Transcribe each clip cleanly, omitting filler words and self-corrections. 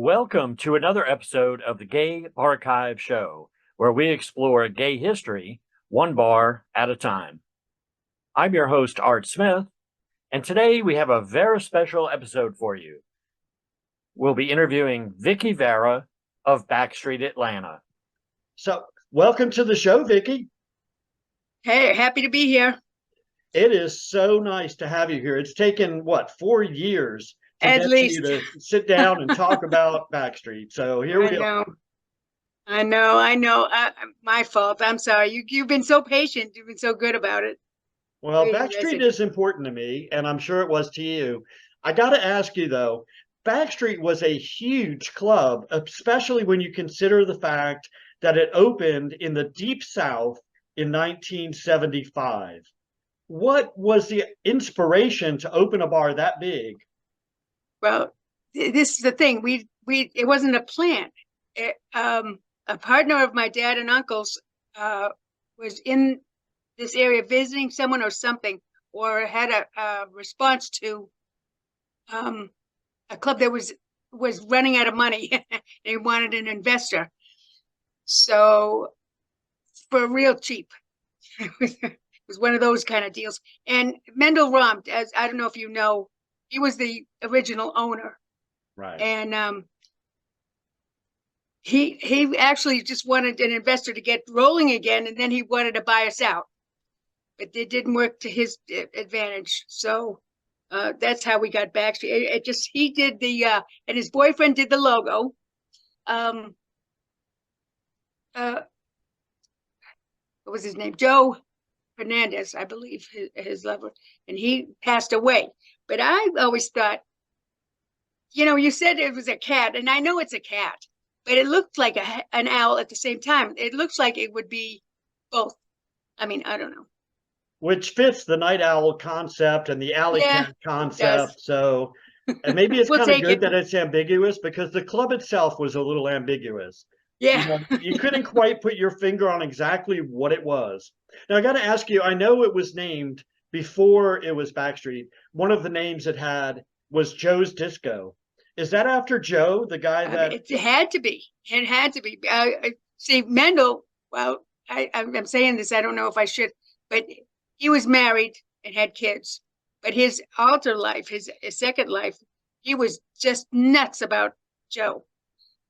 Welcome to another episode of the Gay Barchives Show, where we explore gay history one bar at a time. I'm your host, Art Smith, and today we have a very special episode for you. We'll be interviewing Vicki Vara of Backstreet Atlanta. So, welcome to the show, Vicki. Hey, happy to be here. It is so nice to have you here. It's taken, 4 years to At get least. you to sit down and talk about Backstreet. So here we are. I know. My fault. I'm sorry. You've been so patient. You've been so good about it. Well, Really Backstreet is important to me, and I'm sure it was to you. I got to ask you, though, Backstreet was a huge club, especially when you consider the fact that it opened in the Deep South in 1975. What was the inspiration to open a bar that big? Well, this is the thing. It wasn't a plan. A partner of my dad and uncle's was in this area visiting someone or something, or had a response to a club that was running out of money. They wanted an investor. So for real cheap. It was one of those kind of deals. And Mendel Rahm, as I don't know if you know, he was the original owner. Right. And he actually just wanted an investor to get rolling again, and then he wanted to buy us out. But it didn't work to his advantage. So that's how we got Backstreet. He did and his boyfriend did the logo. What was his name? Joe Fernandez, I believe, his lover, and he passed away. But I always thought, you said it was a cat, and I know it's a cat, but it looked like an owl at the same time. It looks like it would be both. I mean, I don't know. Which fits the night owl concept and the alley cat concept. So, and maybe it's We'll kind of take good it. that it's ambiguous, because the club itself was a little ambiguous. Yeah. You couldn't quite put your finger on exactly what it was. Now, I got to ask you, I know it was named before it was Backstreet. One of the names it had was Joe's Disco. Is that after Joe, the guy that... It had to be. It had to be. See, Mendel, well, I'm saying this, I don't know if I should, but he was married and had kids. But his alter life, his second life, he was just nuts about Joe.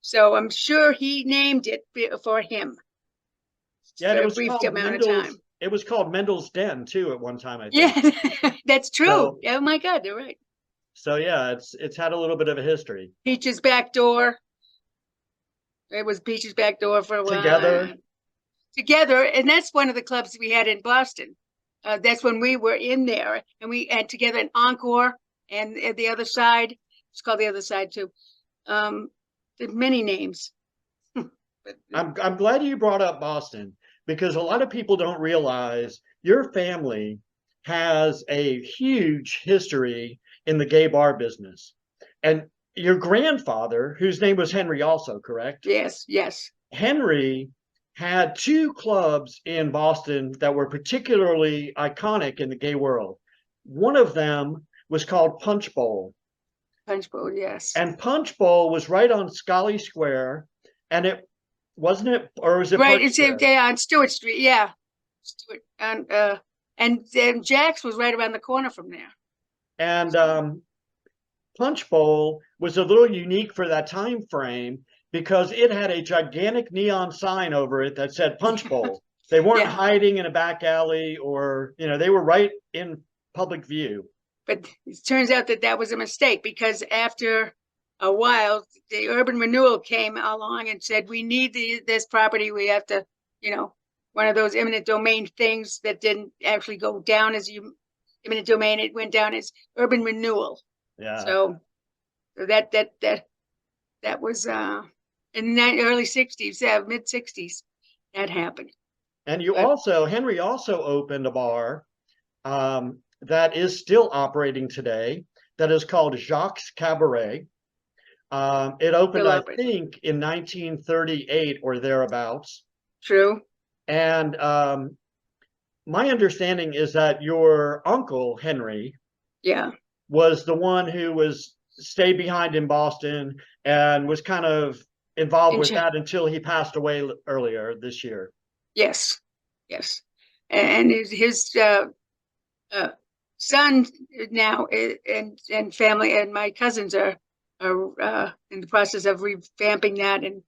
So I'm sure he named it for him. Yeah, for it a was brief called amount of Mendel's. time. It was called Mendel's Den too at one time, I think. Yeah, that's true. So, Oh my God, you're right. So yeah, it's had a little bit of a history. Peach's Back Door. It was Peach's Back Door for a while. Together, and that's one of the clubs we had in Boston. That's when we were in there, and we had together an Encore, and the other side. It's called the other side too. There's many names. I'm glad you brought up Boston, because a lot of people don't realize your family has a huge history in the gay bar business. And your grandfather, whose name was Henry also, correct? Yes. Henry had two clubs in Boston that were particularly iconic in the gay world. One of them was called Punch Bowl. Punch Bowl, yes. And Punch Bowl was right on Scully Square, and it wasn't it, or was it right? Park Square? On Stewart Street, yeah. Stewart, and then Jack's was right around the corner from there. And Punch Bowl was a little unique for that time frame, because it had a gigantic neon sign over it that said Punch Bowl. They weren't hiding in a back alley, or they were right in public view. But it turns out that was a mistake, because after a while, the urban renewal came along and said, we need this property. We have to, one of those eminent domain things that didn't actually go down as eminent domain. It went down as urban renewal. Yeah. So that was in the early 60s, mid 60s, that happened. And Henry also opened a bar that is still operating today, that is called Jacques Cabaret. It opened, I think, in 1938 or thereabouts. True. And my understanding is that your uncle, Henry, was the one who was stayed behind in Boston and was kind of involved with Inter- that until he passed away earlier this year. Yes, yes, and his son now and family and my cousins are in the process of revamping that and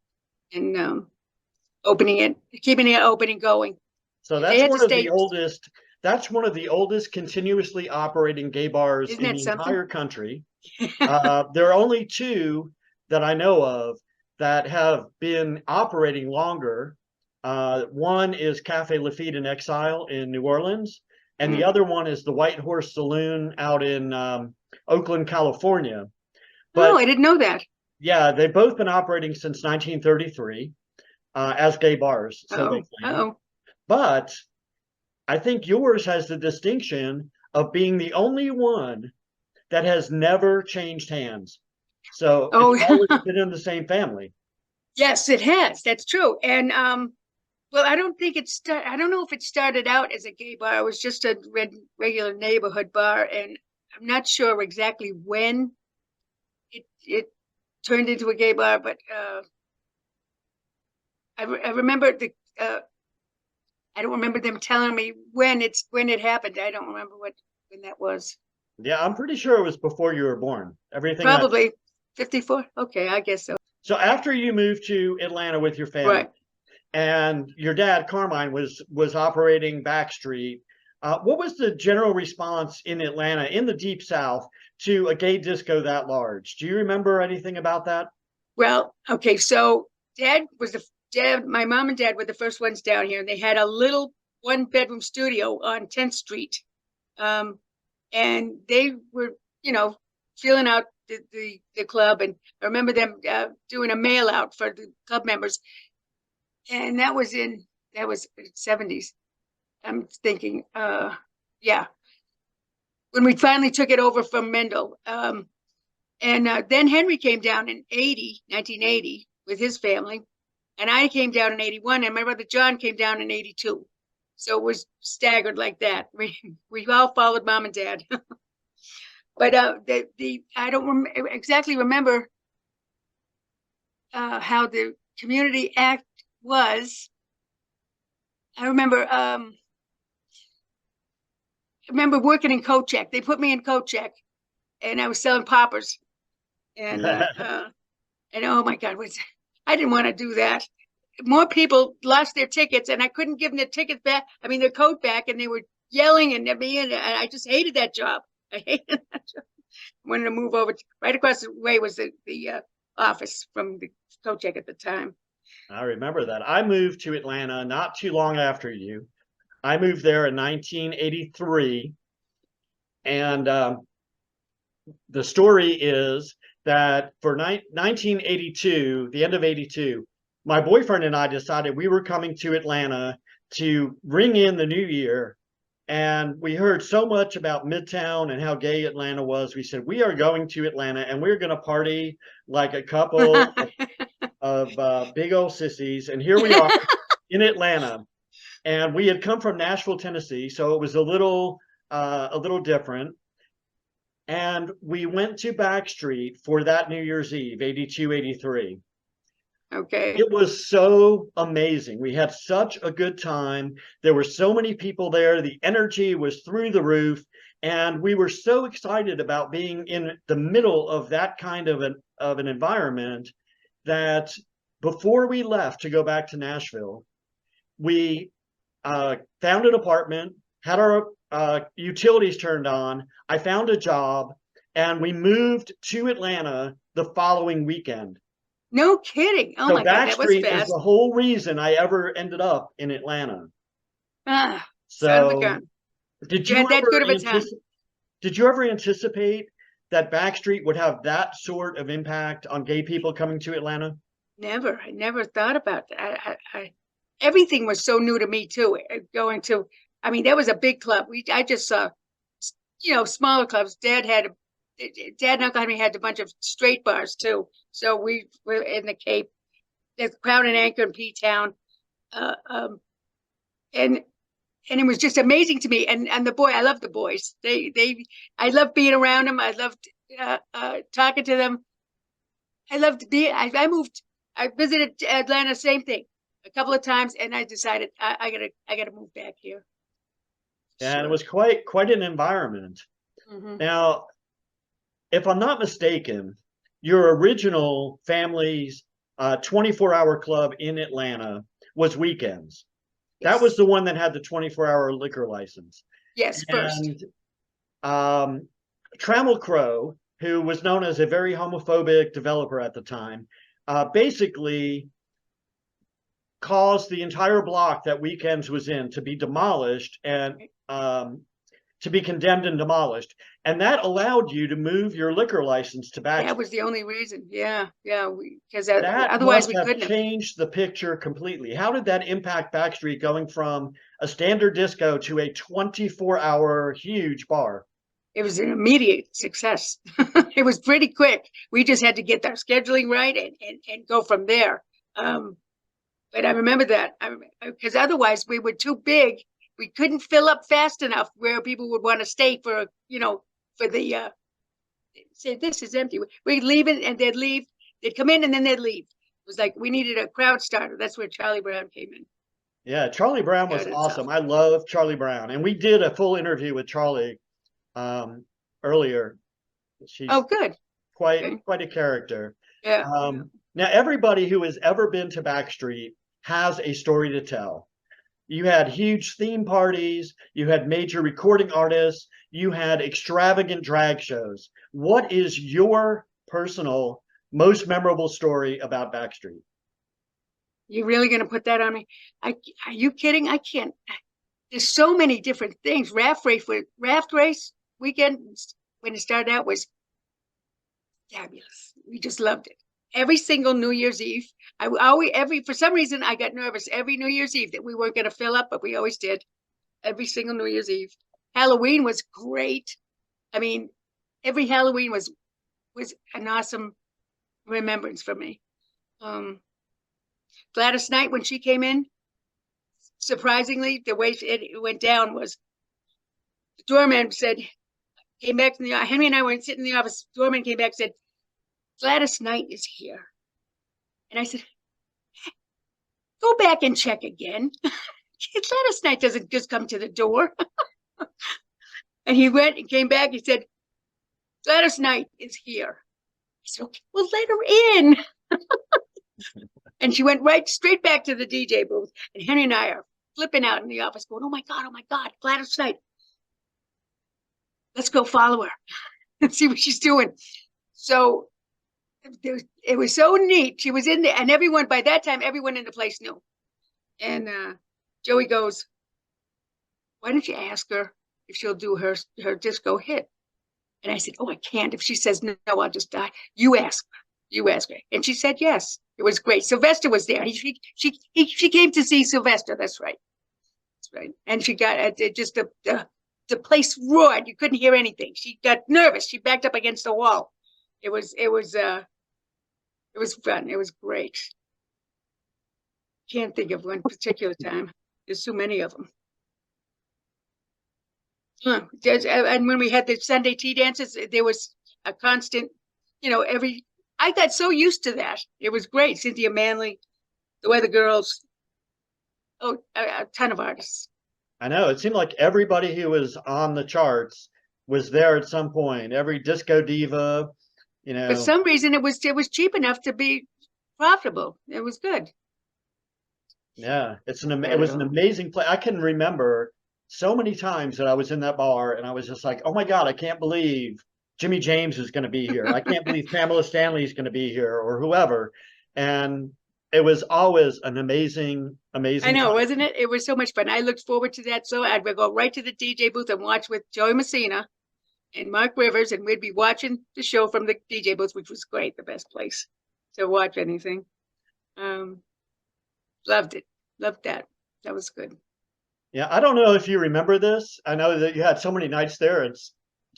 opening it, keeping it open and going. So They that's had to one of stay. the oldest. That's one of the oldest continuously operating gay bars Isn't in that the something? entire country. There are only two that I know of that have been operating longer. One is Cafe Lafitte in Exile in New Orleans, and the other one is the White Horse Saloon out in Oakland, California. Oh, But I didn't know that. yeah, they've both been operating since 1933 as gay bars, so they Oh, claim. oh, But I think yours has the distinction of being the only one that has never changed hands. So it's always oh. been in the same family. Yes, it has. That's true. And well, I don't think I don't know if it started out as a gay bar. It was just a regular neighborhood bar, and I'm not sure exactly when it turned into a gay bar. But I remember I don't remember them telling me when it happened. I don't remember when that was. Yeah, I'm pretty sure it was before you were born. Everything I Probably 54. Okay, I guess so. So after you moved to Atlanta with your family, Right. and your dad Carmine was operating Backstreet, what was the general response in Atlanta, in the Deep South, to a gay disco that large? Do you remember anything about that? Well, okay, so my mom and dad were the first ones down here, and they had a little 1-bedroom studio on 10th Street. And they were, filling out the club. And I remember them doing a mail out for the club members. And that was 70s. I'm thinking, yeah, when we finally took it over from Mendel. And then Henry came down in 1980 with his family. And I came down in 81, and my brother John came down in 82. So it was staggered like that. We all followed mom and dad. But I don't exactly remember how the community act was. I remember working in coat check. They put me in coat check, and I was selling poppers. And and oh my God, I didn't want to do that. More people lost their tickets, and I couldn't give them their tickets back. I mean, their coat back, and they were yelling at me, and I just hated that job. I hated that job. I wanted to move over. Right across the way was the office from the coat check at the time. I remember that. I moved to Atlanta not too long after you. I moved there in 1983, and the story is that for 1982, the end of 82, my boyfriend and I decided we were coming to Atlanta to ring in the new year. And we heard so much about Midtown and how gay Atlanta was. We said, we are going to Atlanta and we're going to party like a couple of big old sissies. And here we are in Atlanta. And we had come from Nashville, Tennessee. So it was a little different. And we went to Backstreet for that New Year's Eve, 82, 83. Okay. It was so amazing. We had such a good time. There were so many people there. The energy was through the roof. And we were so excited about being in the middle of that kind of an environment that before we left to go back to Nashville, we found an apartment, had our utilities turned on. I found a job, and we moved to Atlanta the following weekend. No kidding. Oh So my God, that was Backstreet is fast. the whole reason I ever ended up in Atlanta. Ah, son of a So gun. did You you had that ever good of a time. did you ever anticipate that Backstreet would have that sort of impact on gay people coming to Atlanta? Never. I never thought about that. Everything was so new to me too. Going to, I mean, there was a big club. I just saw, smaller clubs. Dad and Uncle Henry had a bunch of straight bars too. So we were in the Cape, the Crown and Anchor in P-Town, and it was just amazing to me. And I loved the boys. I loved being around them. I loved talking to them. I love to be. I moved. I visited Atlanta. Same thing, a couple of times, and I decided I gotta move back here. And it Sure. was quite an environment. Mhm. Now, if I'm not mistaken, your original family's 24-hour club in Atlanta was Weekends. That was Yes. the one that had the 24-hour liquor license. Yes. First. And Trammell Crow, who was known as a very homophobic developer at the time, basically caused the entire block that Weekends was in to be demolished and to be condemned and demolished. And that allowed you to move your liquor license to Backstreet. That was the only reason. Yeah. Yeah. Because That otherwise must we have couldn't have. changed the picture completely. How did that impact Backstreet going from a standard disco to a 24-hour huge bar? It was an immediate success. It was pretty quick. We just had to get our scheduling right and go from there. But I remember that because otherwise we were too big. We couldn't fill up fast enough where people would want to stay for, for the, say, this is empty. We'd leave it and they'd leave. They'd come in and then they'd leave. It was like we needed a crowd starter. That's where Charlie Brown came in. Yeah, Charlie Brown was awesome. I love Charlie Brown. And we did a full interview with Charlie earlier. She's good. Quite a character. Yeah. Now, everybody who has ever been to Backstreet has a story to tell. You had huge theme parties, you had major recording artists, you had extravagant drag shows. What is your personal, most memorable story about Backstreet? You really going to put that on me? Are you kidding? I can't. There's so many different things. Raft race weekend when it started out was fabulous. We just loved it. Every single New Year's Eve, for some reason I got nervous every New Year's Eve that we weren't going to fill up, but we always did. Every single New Year's Eve. Halloween was great. I mean, every Halloween was an awesome remembrance for me. Gladys Knight, when she came in, surprisingly, the way it went down was the doorman came back from Henry and I were sitting in the office. The doorman came back and said, Gladys Knight is here. And I said, go back and check again. Gladys Knight doesn't just come to the door. And he went and came back. He said, Gladys Knight is here. I said, okay, well, let her in. And she went straight back to the DJ booth. And Henry and I are flipping out in the office going, oh my God, Gladys Knight. Let's go follow her and see what she's doing. So it was so neat. She was in there, and by that time, everyone in the place knew. And Joey goes, why don't you ask her if she'll do her disco hit? And I said, oh, I can't. If she says no, I'll just die. You ask her. And she said yes. It was great. Sylvester was there. She came to see Sylvester. That's right. And she got just the place roared. You couldn't hear anything. She got nervous. She backed up against the wall. It was fun. It was great. Can't think of one particular time. There's so many of them. And when we had the Sunday tea dances, there was a constant, I got so used to that. It was great. Cynthia Manley, the Weather Girls. Oh, a ton of artists. I know. It seemed like everybody who was on the charts was there at some point. Every disco diva, For some reason, it was cheap enough to be profitable. It was good. Yeah, it was an amazing play. I can remember so many times that I was in that bar and I was just like, oh my God, I can't believe Jimmy James is going to be here. I can't believe Pamela Stanley is going to be here or whoever. And it was always an amazing I know, time. wasn't it? It was so much fun. I looked forward to that. So I'd go right to the DJ booth and watch with Joey Messina and Mark Rivers, and we'd be watching the show from the DJ booth, which was great, the best place to watch anything. Loved it. Loved that. That was good. Yeah, I don't know if you remember this. I know that you had so many nights there. It's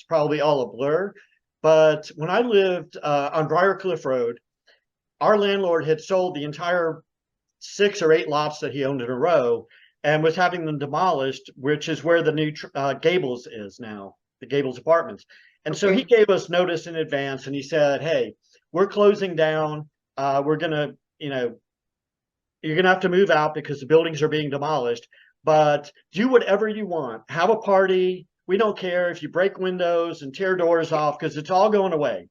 probably all a blur. But when I lived on Briarcliff Road, our landlord had sold the entire 6 or 8 lots that he owned in a row and was having them demolished, which is where the new Gables is now, the Gables Apartments. And so he gave us notice in advance, and he said, "Hey, we're closing down. We're gonna, you're gonna have to move out because the buildings are being demolished. But do whatever you want. Have a party. We don't care if you break windows and tear doors off because it's all going away."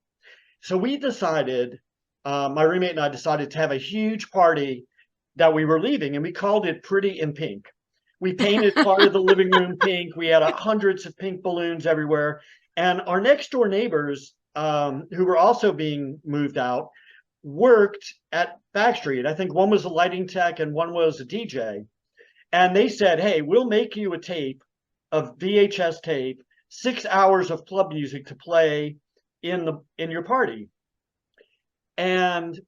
So we decided, my roommate and I decided to have a huge party that we were leaving, and we called it Pretty in Pink. We painted part of the living room pink. We had hundreds of pink balloons everywhere. And our next door neighbors, who were also being moved out, worked at Backstreet. I think one was a lighting tech and one was a DJ. And they said, "Hey, we'll make you a tape, of VHS tape, 6 hours of club music to play in your party." And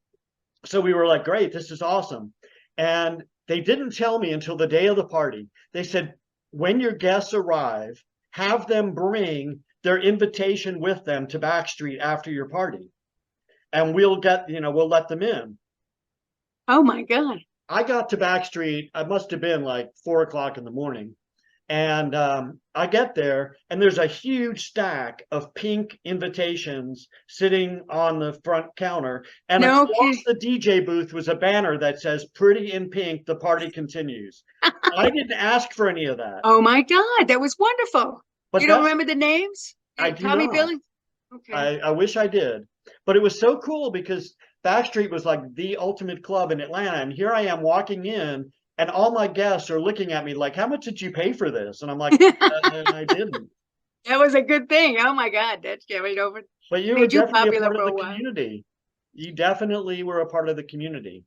so we were like, "Great, this is awesome." And they didn't tell me until the day of the party. They said, "When your guests arrive, have them bring their invitation with them to Backstreet after your party, and we'll let them in." Oh my God. I got to Backstreet, I must have been like 4 o'clock in the morning. And I get there, and there's a huge stack of pink invitations sitting on the front counter. And No across kidding. the DJ booth was a banner that says, "Pretty in Pink, the party continues." I didn't ask for any of that. Oh my God, that was wonderful. But You don't remember the names? I do Tommy not. Billy? Okay. I wish I did. But it was so cool because Backstreet was like the ultimate club in Atlanta. And here I am walking in, and all my guests are looking at me like, "How much did you pay for this?" And I'm like, "I didn't." That was a good thing. Oh my God, that carried over. But you were Made you definitely a popular part of for a the while. community. You definitely were a part of the community.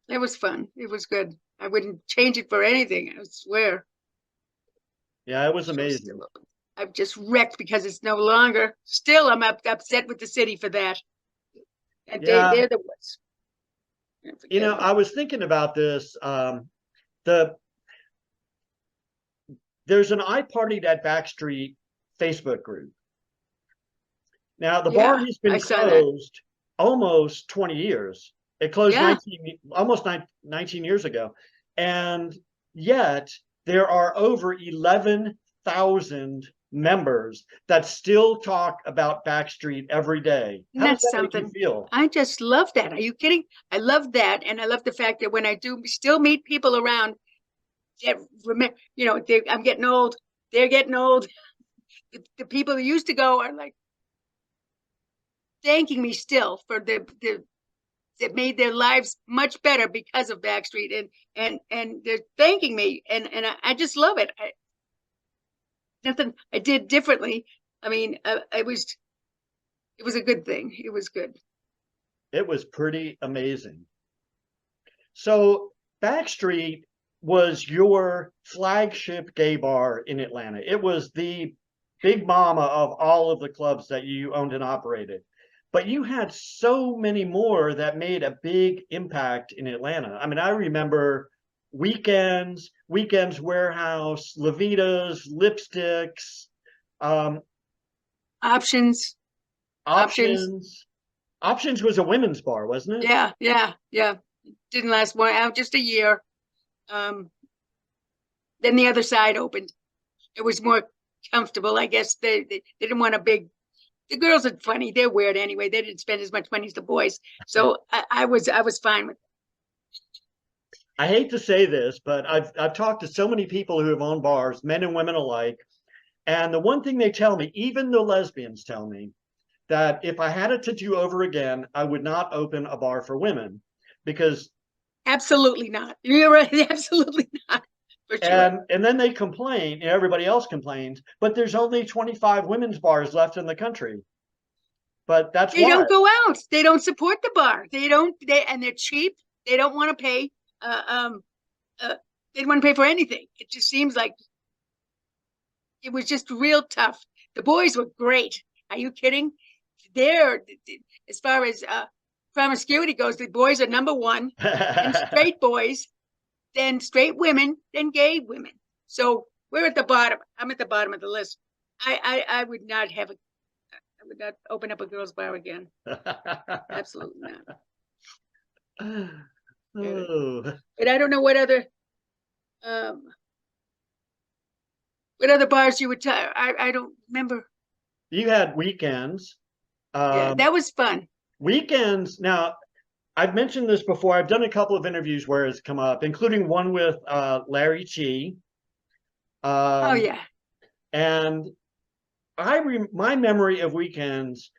It was fun. It was good. I wouldn't change it for anything. I swear. Yeah, it was So amazing. still, I'm just wrecked because it's no longer. Still, I'm upset with the city for that. And Yeah, they're the ones. I was thinking about this. The There's an I Partied at Backstreet Facebook group. Now the bar Yeah, has I been saw that. closed almost 20 years. It closed Yeah. 19 years ago. And yet there are over 11,000 members that still talk about Backstreet every day. And How does that's that make you something. feel? I just love that. Are you kidding? I love that. And I love the fact that when I do still meet people around that remember, I'm getting old. They're getting old. The people who used to go are like thanking me still for the that made their lives much better because of Backstreet, and they're thanking me, and I just love it. Nothing I did differently. I mean, it was a good thing. It was good. It was pretty amazing. So Backstreet was your flagship gay bar in Atlanta. It was the big mama of all of the clubs that you owned and operated. But you had so many more that made a big impact in Atlanta. I mean, I remember Weekends Warehouse, Levita's, Lipsticks, um, Options. Options was a women's bar, wasn't it? Yeah. Didn't last just a year. Then the other side opened. It was more comfortable. I guess they didn't want a big. The girls are funny. They're weird anyway. They didn't spend as much money as the boys, so I was fine with it. I hate to say this, but I've talked to so many people who have owned bars, men and women alike, and the one thing they tell me, even the lesbians tell me, that if I had it to do over again, I would not open a bar for women because Absolutely not. You're right. Absolutely not. For sure. and then they complain, everybody else complains, but there's only 25 women's bars left in the country. But that's They why. don't go out. They don't support the bar. They don't. And they're cheap. They don't want to pay. They don't want to pay for anything. It just seems like it was just real tough. The boys were great. Are you kidding? They're as far as promiscuity goes, the boys are number one, and straight boys, then straight women, then gay women. So we're at the bottom. I'm at the bottom of the list. I would not I would not open up a girls' bar again. Absolutely not. Oh. But I don't know what other bars you would tell. I don't remember. You had weekends. Yeah, that was fun. Weekends. Now, I've mentioned this before. I've done a couple of interviews where it's come up, including one with Larry Chi. Oh yeah. And my memory of weekends,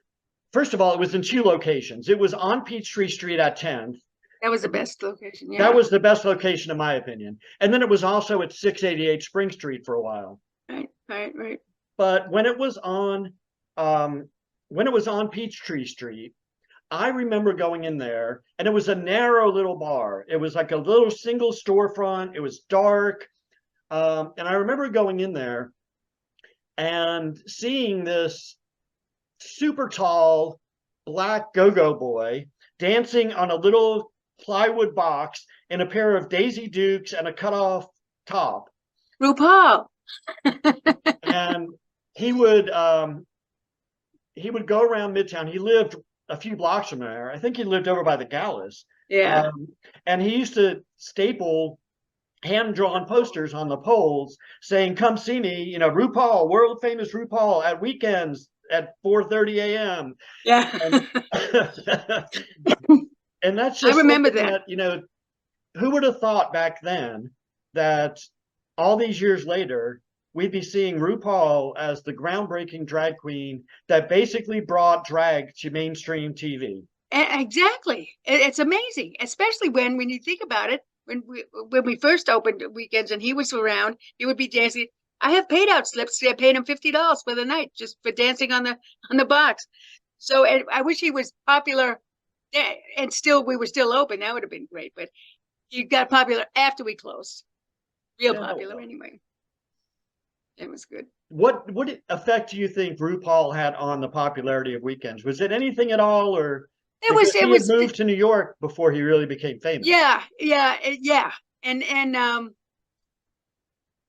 first of all, it was in two locations. It was on Peachtree Street at 10th. That was the best location. Yeah. That was the best location, in my opinion. And then it was also at 688 Spring Street for a while. Right. But when it was on Peachtree Street, I remember going in there, and it was a narrow little bar. It was like a little single storefront. It was dark. And I remember going in there and seeing this super tall black go-go boy dancing on a little plywood box in a pair of Daisy Dukes and a cut-off top. RuPaul. And he would go around Midtown. He lived a few blocks from there. I think he lived over by the Gallows. Yeah. And he used to staple hand-drawn posters on the poles saying, "Come see me, RuPaul, world famous RuPaul at weekends at 4:30 a.m." Yeah. And that's just I remember that. Who would have thought back then that all these years later, we'd be seeing RuPaul as the groundbreaking drag queen that basically brought drag to mainstream TV. Exactly. It's amazing, especially when you think about it. When we first opened weekends and he was around, he would be dancing. I have paid out slips. I paid him $50 for the night just for dancing on the box. So I wish he was popular, and we were still open. That would have been great. But he got popular after we closed. Real popular anyway. It was good. What effect do you think RuPaul had on the popularity of weekends? Was it anything at all, or it was moved to New York before he really became famous? Yeah. And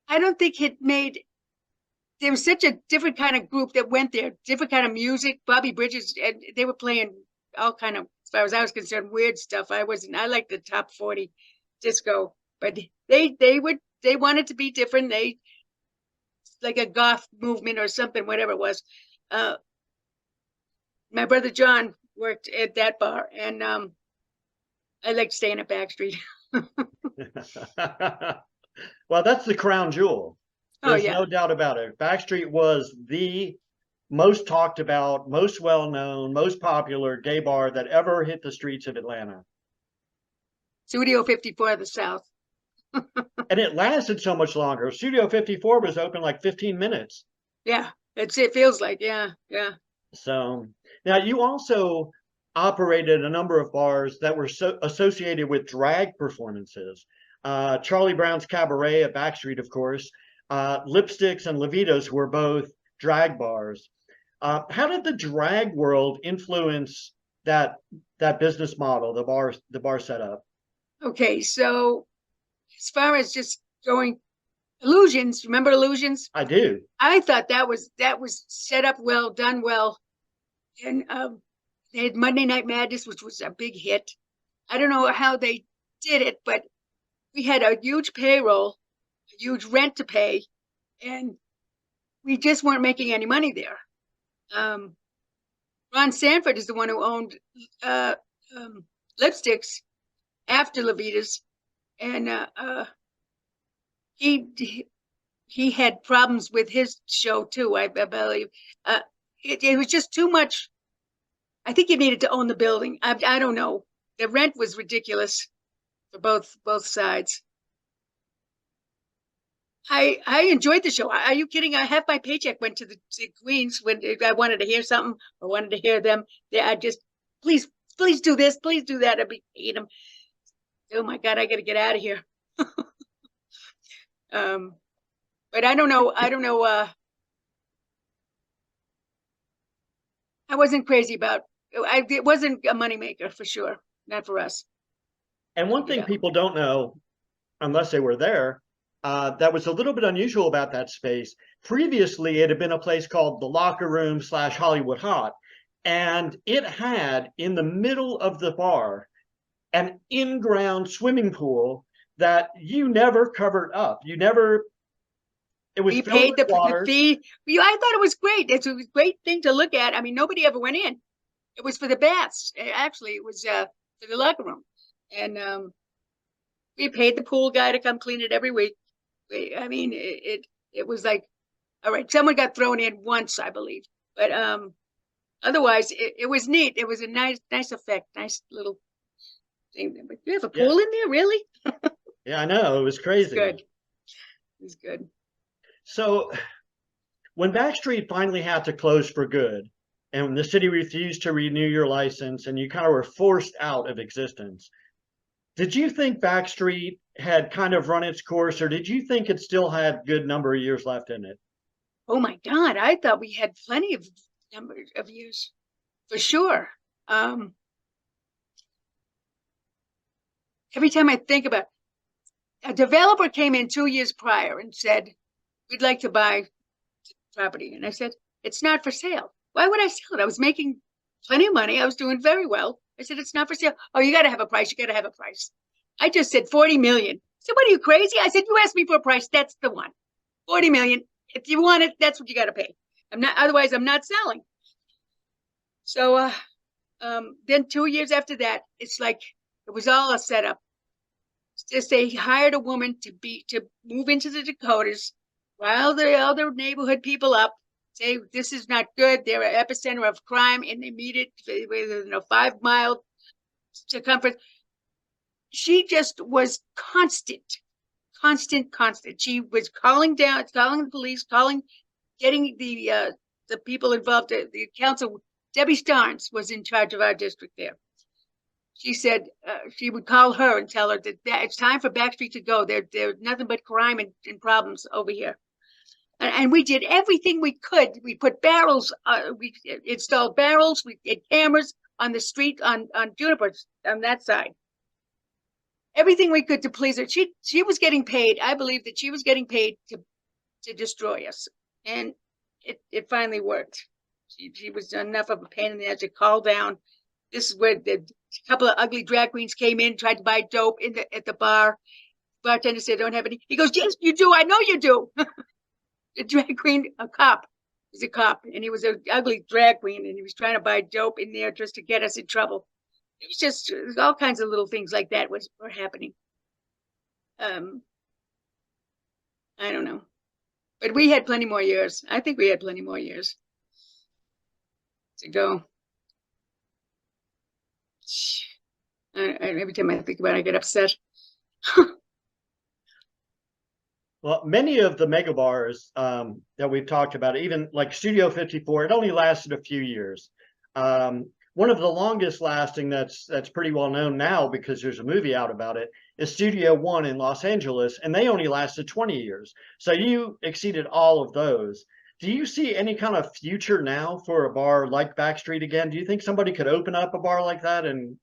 I don't think it made. There was such a different kind of group that went there, different kind of music. Bobby Bridges, and they were playing all kind of, as far as I was concerned, weird stuff. I liked the top 40 disco, but they wanted to be different. They like a goth movement or something, whatever it was. My brother John worked at that bar, and I liked staying at Backstreet. Well, that's the crown jewel. There's no doubt about it. Backstreet was the most talked about, most well-known, most popular gay bar that ever hit the streets of Atlanta. Studio 54 of the South. And it lasted so much longer. Studio 54 was open like 15 minutes. Yeah, it feels like, yeah. So now you also operated a number of bars that were associated with drag performances. Charlie Brown's Cabaret at Backstreet, of course. Lipsticks and Levitas were both drag bars. How did the drag world influence that business model, the bar setup? Okay, so as far as just going Illusions, remember Illusions? I do. I thought that was set up well, done well, and they had Monday Night Madness, which was a big hit. I don't know how they did it, but we had a huge payroll, a huge rent to pay, and we just weren't making any money there. Ron Sanford is the one who owned Lipsticks after Levita's, and he had problems with his show too, I believe. It was just too much. I think he needed to own the building. I don't know. The rent was ridiculous for both sides. I enjoyed the show. Are you kidding? Half my paycheck went to the Queens when I wanted to hear something or wanted to hear them. I just, please do this, please do that. I'd be paying them. Oh my God, I got to get out of here. But I don't know. I wasn't crazy about. It wasn't a moneymaker for sure, not for us. And one thing people don't know, unless they were there, that was a little bit unusual about that space. Previously, it had been a place called the Locker Room / Hollywood Hot, and it had in the middle of the bar an in-ground swimming pool that you never covered up. You never It was We filled paid with the water. fee. I thought it was great. It's a great thing to look at. I mean, nobody ever went in. It was for the baths. Actually, it was for the locker room. And we paid the pool guy to come clean it every week. I mean, it was like, all right, someone got thrown in once, I believe. But otherwise, it was neat. It was a nice effect, nice little thing. But you have a Yeah. pool in there, really? Yeah, I know. It was It's crazy. good. It's good. So when Backstreet finally had to close for good and the city refused to renew your license and you kind of were forced out of existence, did you think Backstreet had kind of run its course, or did you think it still had a good number of years left in it? Oh my God, I thought we had plenty of number of years for sure. Every time I think about it, a developer came in 2 years prior and said, we'd like to buy property. And I said, it's not for sale. Why would I sell it? I was making plenty of money. I was doing very well. I said, it's not for sale. Oh, you got to have a price. You got to have a price. I just said 40 million. I said, what are you, crazy? I said, you asked me for a price. That's the one. 40 million. If you want it, that's what you got to pay. Otherwise I'm not selling. So then 2 years after that, it's like it was all a setup. Just they hired a woman to move into the Dakotas, rile the other neighborhood people up, say this is not good. They're an epicenter of crime, and they meet it with 5-mile circumference. She just was constant. She was calling the police, getting the people involved. The council, Debbie Starnes, was in charge of our district there. She said she would call her and tell her that it's time for Backstreet to go. There's nothing but crime and problems over here. And we did everything we could. We put barrels, we installed barrels, we did cameras on the street on Juniper, on that side. Everything we could to please her. She was getting paid. I believe that she was getting paid to destroy us. And it finally worked. She was enough of a pain in the ass to call down. This is where a couple of ugly drag queens came in, tried to buy dope at the bar. Bartender said, don't have any. He goes, yes, you do. I know you do. The drag queen, a cop. He was a cop, and he was an ugly drag queen, and he was trying to buy dope in there just to get us in trouble. It was just all kinds of little things like that were happening. I don't know. But we had plenty more years. I think we had plenty more years to go. Every time I think about it, I get upset. Well, many of the mega bars that we've talked about, even like Studio 54, it only lasted a few years. One of the longest lasting that's pretty well known now because there's a movie out about it is Studio One in Los Angeles, and they only lasted 20 years. So you exceeded all of those. Do you see any kind of future now for a bar like Backstreet again? Do you think somebody could open up a bar like that and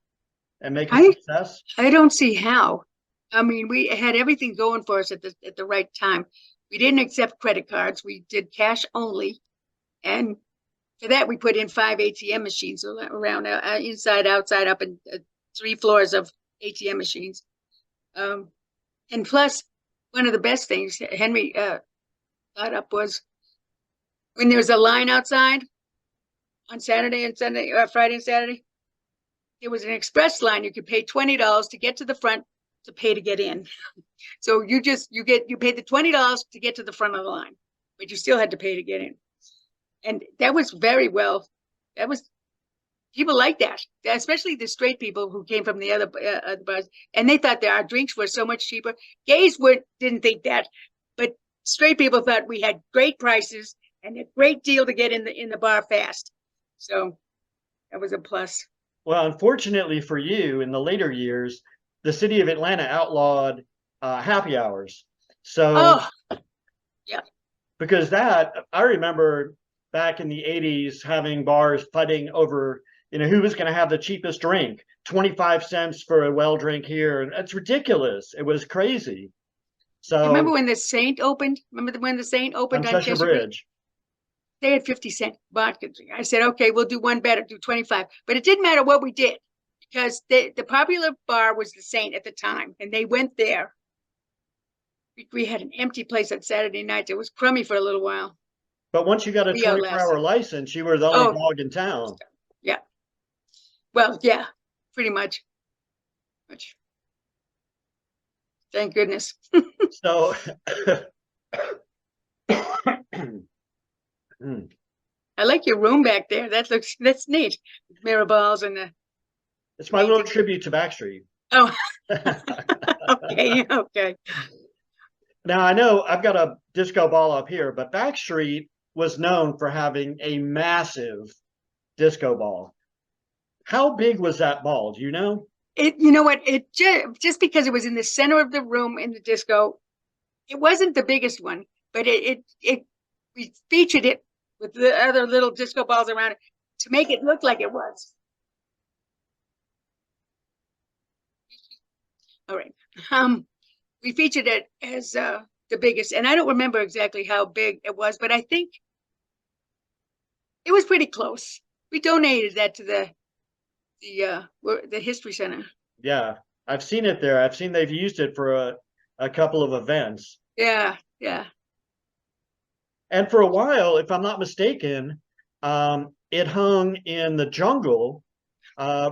make a success? I don't see how. I mean, we had everything going for us at the right time. We didn't accept credit cards. We did cash only. And for that, we put in 5 ATM machines around inside, outside, up in 3 floors of ATM machines. And plus, one of the best things Henry thought up was when there's a line outside on Saturday and Sunday, or Friday and Saturday, there was an express line. You could pay $20 to get to the front to pay to get in. So you paid the $20 to get to the front of the line, but you still had to pay to get in. And that was very well. That was people like that, especially the straight people who came from the other bars, and they thought that our drinks were so much cheaper. Gays didn't think that, but straight people thought we had great prices and a great deal to get in the bar fast. So that was a plus. Well, unfortunately for you, in the later years, the city of Atlanta outlawed happy hours. So, yeah, because I remember back in the 80s having bars fighting over, who was going to have the cheapest drink, 25 cents for a well drink here. And that's ridiculous. It was crazy. So remember when the Saint opened? Remember when the Saint opened on Cheshire Bridge? They had 50-cent vodka. I said, okay, we'll do one better, do 25. But it didn't matter what we did because the popular bar was the Saint at the time, and they went there. we had an empty place on Saturday nights. It was crummy for a little while. But once you got a We 24-hour outlasted. license, you were the only Oh. dog in town. Yeah. Well, yeah, pretty much. Thank goodness. So I like your room back there. That's neat. Mirror balls and the it's my little paintings. tribute to Backstreet. Oh, okay. Now I know I've got a disco ball up here, but Backstreet was known for having a massive disco ball. How big was that ball? Do you know? You know what? It just because it was in the center of the room in the disco, it wasn't the biggest one, but we featured it with the other little disco balls around it to make it look like it was. All right. We featured it as the biggest, and I don't remember exactly how big it was, but I think it was pretty close. We donated that to the History Center. Yeah, I've seen it there. I've seen they've used it for a couple of events. Yeah. And for a while, if I'm not mistaken, it hung in the jungle.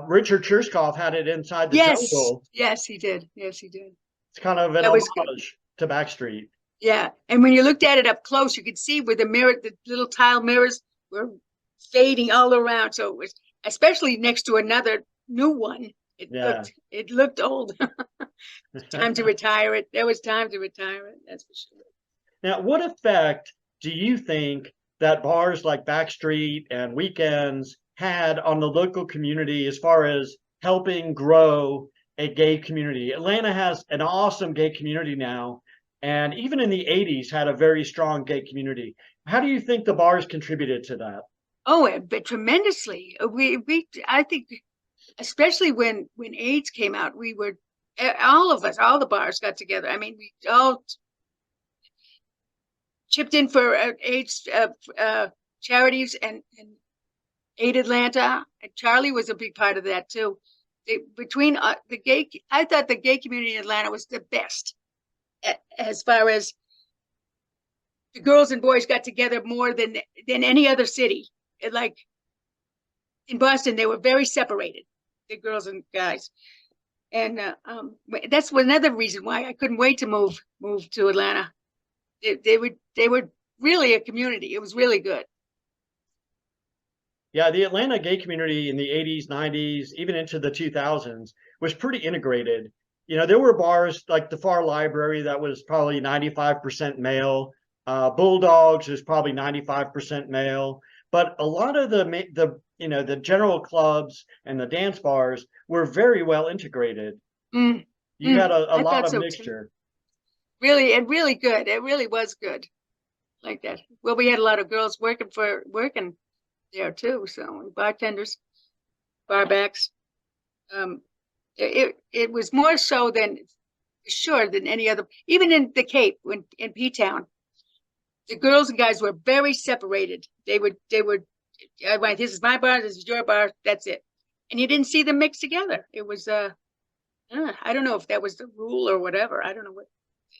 Richard Cherskov had it inside the jungle. Yes, he did. It's kind of an homage to Backstreet. Yeah, and when you looked at it up close, you could see where the little tile mirrors were fading all around. So it was, especially next to another new one, it looked old. Time to retire it. There was time to retire it. That's for sure. Now, what effect do you think that bars like Backstreet and Weekends had on the local community as far as helping grow a gay community? Atlanta has an awesome gay community now, and even in the 80s had a very strong gay community. How do you think the bars contributed to that? Oh, but tremendously. I think, especially when AIDS came out, we were, all of us, all the bars got together. I mean, we all chipped in for AIDS charities and Aid Atlanta. And Charlie was a big part of that too. I thought the gay community in Atlanta was the best, as far as the girls and boys got together more than any other city. Like in Boston, they were very separated, the girls and guys, and that's another reason why I couldn't wait to move to Atlanta. They were really a community. It was really good. Yeah, the Atlanta gay community in the 80s, 90s, even into the 2000s was pretty integrated. You know, there were bars like the Far Library that was probably 95% male. Bulldogs is probably 95% male. But a lot of the general clubs and the dance bars were very well integrated. You had a lot of mixture. Really good. It really was good like that. Well, we had a lot of girls working there too. So bartenders, barbacks. It was more so than any other, even in the Cape, in P-Town, the girls and guys were very separated. They would, this is my bar, this is your bar, that's it. And you didn't see them mixed together. It was, I don't know if that was the rule or whatever. I don't know what.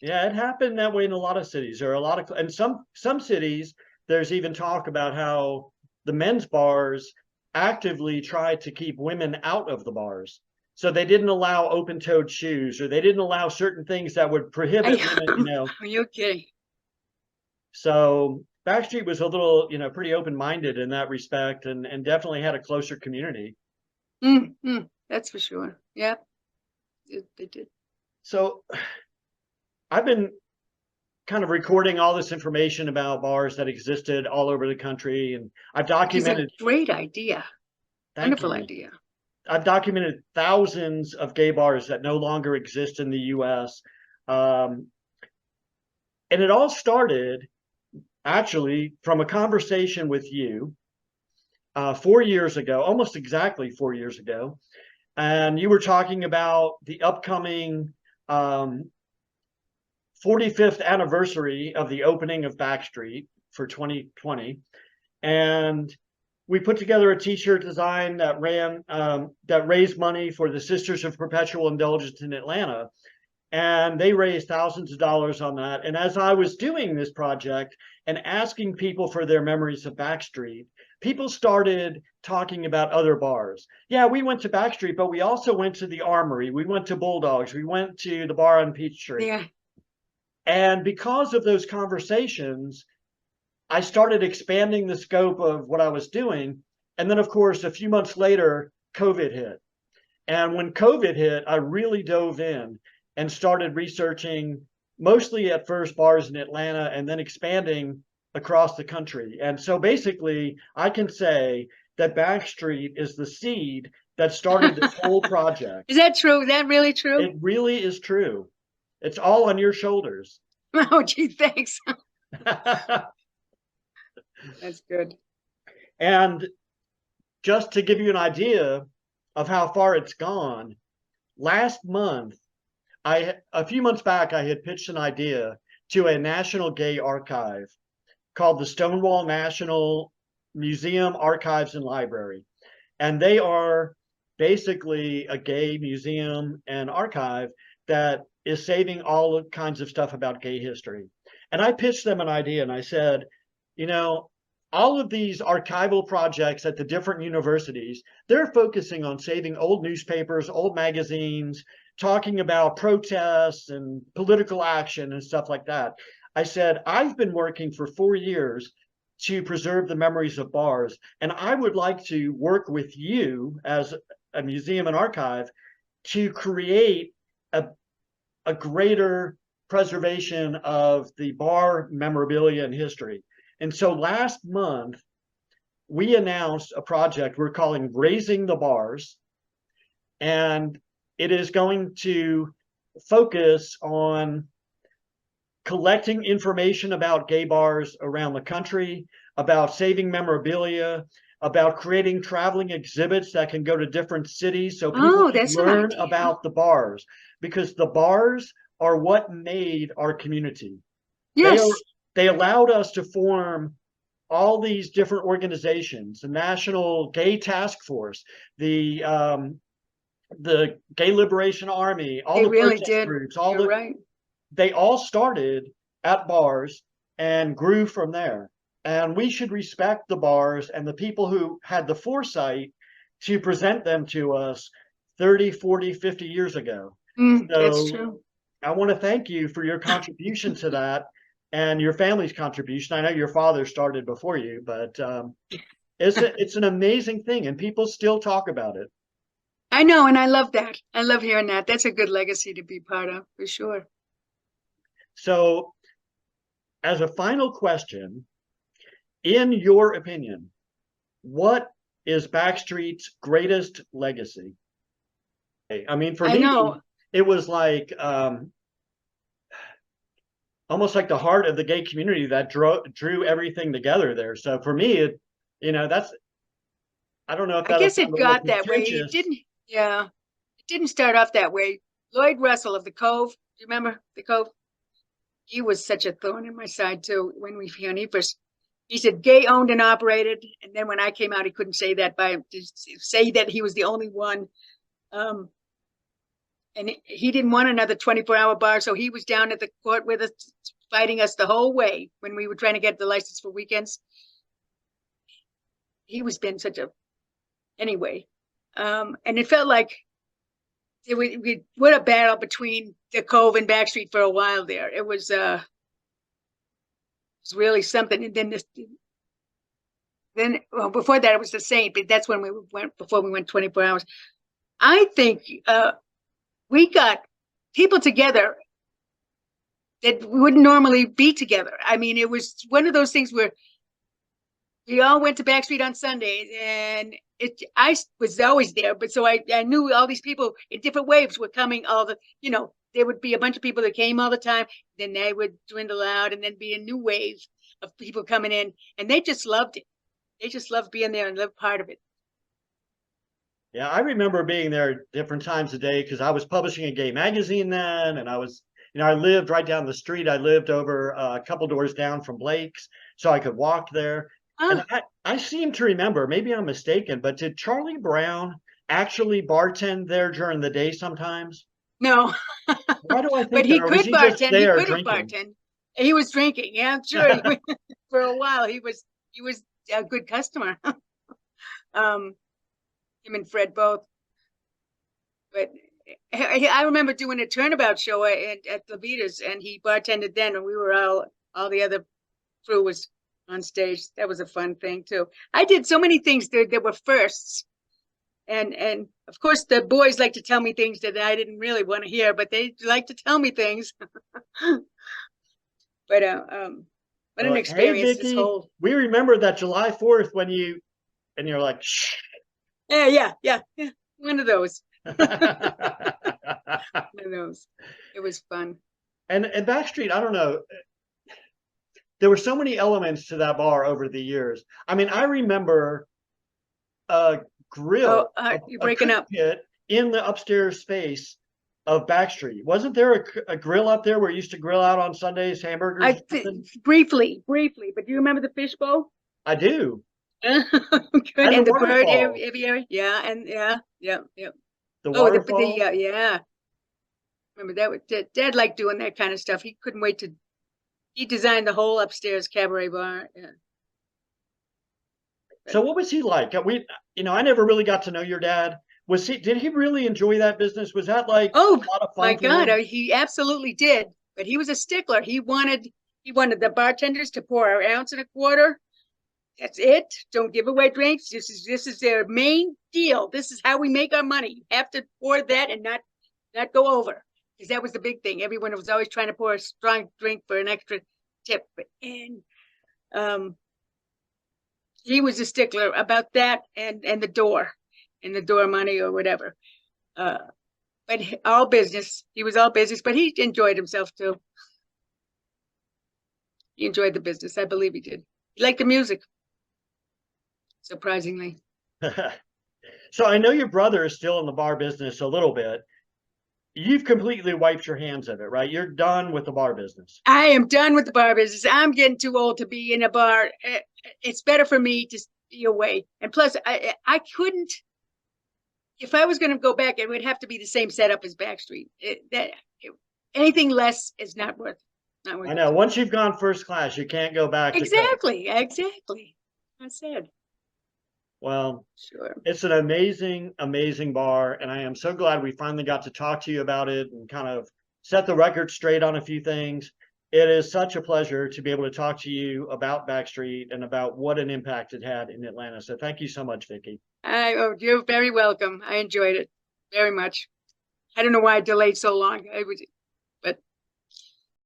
Yeah, it happened that way in a lot of cities. There are a lot of, and some cities, there's even talk about how the men's bars actively tried to keep women out of the bars. So they didn't allow open-toed shoes, or they didn't allow certain things that would prohibit women, Are you kidding? So Backstreet was a little, pretty open-minded in that respect, and definitely had a closer community. That's for sure. Yeah, they did. So I've been kind of recording all this information about bars that existed all over the country, and I've documented. It's a great idea. Wonderful idea. I've documented thousands of gay bars that no longer exist in the U.S. And it all started actually from a conversation with you 4 years ago, almost exactly 4 years ago. And you were talking about the upcoming 45th anniversary of the opening of Backstreet for 2020. And we put together a t-shirt design that raised money for the Sisters of Perpetual Indulgence in Atlanta. And they raised thousands of dollars on that. And as I was doing this project and asking people for their memories of Backstreet, people started talking about other bars. Yeah, we went to Backstreet, but we also went to the Armory. We went to Bulldogs. We went to the bar on Peachtree. Yeah. And because of those conversations, I started expanding the scope of what I was doing. And then, of course, a few months later, COVID hit. And when COVID hit, I really dove in and started researching mostly at first bars in Atlanta and then expanding across the country. And so basically, I can say that Backstreet is the seed that started this whole project. Is that true? Is that really true? It really is true. It's all on your shoulders. Oh, gee, thanks. That's good. And just to give you an idea of how far it's gone, last month, a few months back, I had pitched an idea to a national gay archive called the Stonewall National Museum, Archives, and Library. And they are basically a gay museum and archive that is saving all kinds of stuff about gay history. And I pitched them an idea and I said, you know, all of these archival projects at the different universities, they're focusing on saving old newspapers, old magazines, talking about protests and political action and stuff like that. I said, I've been working for 4 years to preserve the memories of bars, and I would like to work with you as a museum and archive to create a greater preservation of the bar memorabilia and history. And so last month, we announced a project we're calling Raising the Bars, and it is going to focus on collecting information about gay bars around the country, about saving memorabilia, about creating traveling exhibits that can go to different cities so people can learn about the bars, because the bars are what made our community. Yes. They allowed us to form all these different organizations, the National Gay Task Force, the Gay Liberation Army, all the really protest groups, right. They all started at bars and grew from there. And we should respect the bars and the people who had the foresight to present them to us 30, 40, 50 years ago. That's true. I want to thank you for your contribution to that and your family's contribution. I know your father started before you, but it's an amazing thing, and people still talk about it. I know, and I love that. I love hearing that. That's a good legacy to be part of, for sure. So, as a final question, in your opinion, what is Backstreet's greatest legacy? I mean, for me, it was like almost like the heart of the gay community that drew everything together there. So for me, that's, I don't know if I guess it got that way. It didn't. Yeah, it didn't start off that way. Lloyd Russell of the Cove, do you remember the Cove? He was such a thorn in my side too when he said gay owned and operated, and then when I came out, he couldn't say that say that he was the only one. And he didn't want another 24-hour bar, so he was down at the court with us, fighting us the whole way when we were trying to get the license for weekends. He was been anyway. And it felt like we would a battle between the Cove and Backstreet for a while there. It was really something. And then before that it was the Saint, but that's when before we went 24 hours. I think we got people together that wouldn't normally be together. I mean, it was one of those things where we all went to Backstreet on Sundays, and I was always there, but so I knew all these people in different waves were coming. There would be a bunch of people that came all the time, then they would dwindle out, and then be a new wave of people coming in, and they just loved it. They just loved being there and lived part of it. Yeah, I remember being there different times a day because I was publishing a gay magazine then, and I was, I lived right down the street. I lived over a couple doors down from Blake's, so I could walk there. And I seem to remember, maybe I'm mistaken, but did Charlie Brown actually bartend there during the day sometimes? No, Why do I think but he that? Or was could he just bartend. He there couldn't drinking? bartend. He was drinking. Yeah, I'm sure. For a while, he was a good customer. Him and Fred both. But I remember doing a turnabout show at Levita's, and he bartended then, and we were all the other crew was on stage. That was a fun thing too. I did so many things that were firsts, and of course the boys like to tell me things that I didn't really want to hear, but they like to tell me things. But what They're an like, "Hey, experience this Vicki, whole. we remember that July 4th when you," and you're like, "Shh." Yeah. One of those. One of those. It was fun. And Backstreet, I don't know. There were so many elements to that bar over the years. I mean, I remember a grill, You're a breaking cook up. pit in the upstairs space of Backstreet. Wasn't there a grill up there where you used to grill out on Sundays, hamburgers or something? Briefly, but do you remember the Fishbowl? I do. Good. And the And the bird waterfall, aviary. Yeah, and yeah. the Oh, waterfall. yeah. Remember that was Dad liked doing that kind of stuff. He couldn't wait to. He designed the whole upstairs cabaret bar. Yeah. So what was he like? I never really got to know your dad. Did he really enjoy that business? Was that like Oh a lot of my fun for God, him? he absolutely did. But he was a stickler. He wanted the bartenders to pour an ounce and a quarter. That's it. Don't give away drinks. This is their main deal. This is how we make our money. You have to pour that and not go over, because that was the big thing. Everyone was always trying to pour a strong drink for an extra tip. And um, he was a stickler about that and the door money or whatever. But all business. He was all business, but he enjoyed himself too. He enjoyed the business. I believe he did. He liked the music, surprisingly. So I know your brother is still in the bar business a little bit. You've completely wiped your hands of it, right? You're done with the bar business. I am done with the bar business. I'm getting too old to be in a bar. It's better for me to be away. And plus, I couldn't. If I was going to go back, it would have to be the same setup as Backstreet. Anything less is not worth. Not worth I it know. to me. Once you've gone first class, you can't go back to coach. Exactly. I said. Well, Sure. it's an amazing, amazing bar, and I am so glad we finally got to talk to you about it and kind of set the record straight on a few things. It is such a pleasure to be able to talk to you about Backstreet and about what an impact it had in Atlanta. So thank you so much, Vicki. You're very welcome. I enjoyed it very much. I don't know why I delayed so long.